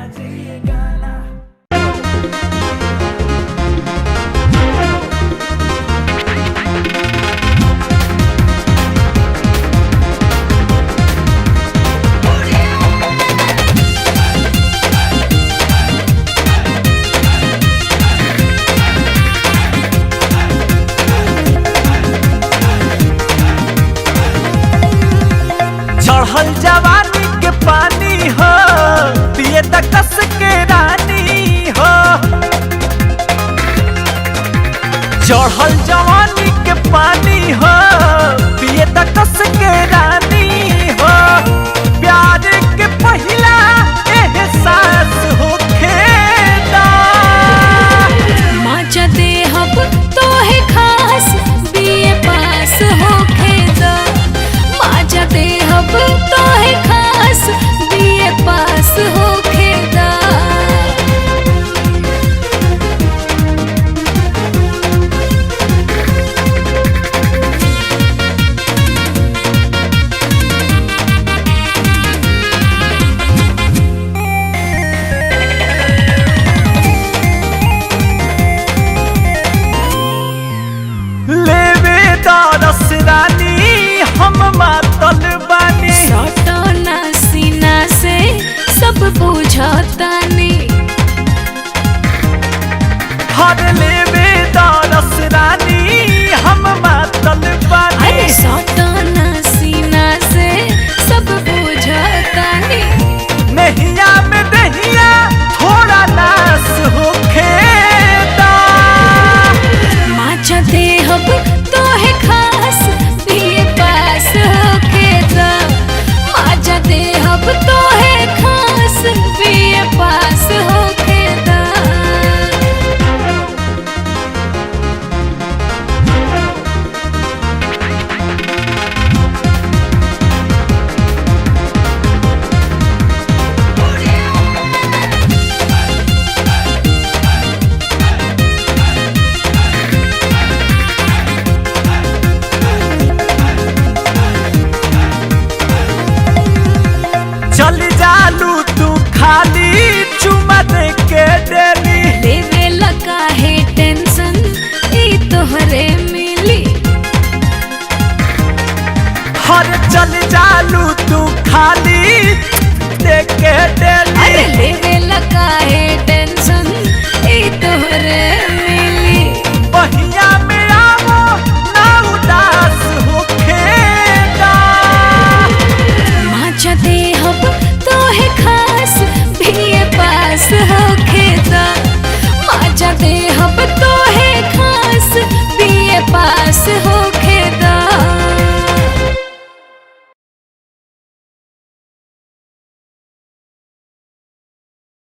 बजे ये गाना। चढ़ल जवानी के पानी हो पिए तकस के रानी हो। चढ़ल जवानी के पानी हो पिए तकस के रानी हो। प्यार के पहिला एहसास होखेदा मजा देहब तोहे खास बीए पास होखेदा। मजा देहब तोहे खास बीए पास होखेदा। लेवे दरस रानी हम मातल बानी। सटना सीना से सब बुझतानी। हर लेवे दरस रानी हम मातल बानी। अरे सटना सीना से सब बुझतानी। नहिया में दहिया थोड़ा नास होखेदा। मजा देहब तोहे खास बीए पास होखेदा। मजा देहब तोहे खास बीए पास होखेदा। चल जालू तू खाली चुमा दे के डेली। देवे लगा है टेंशन ई तोहरे मिली। हर चल जालू तू खाली दे के डेली।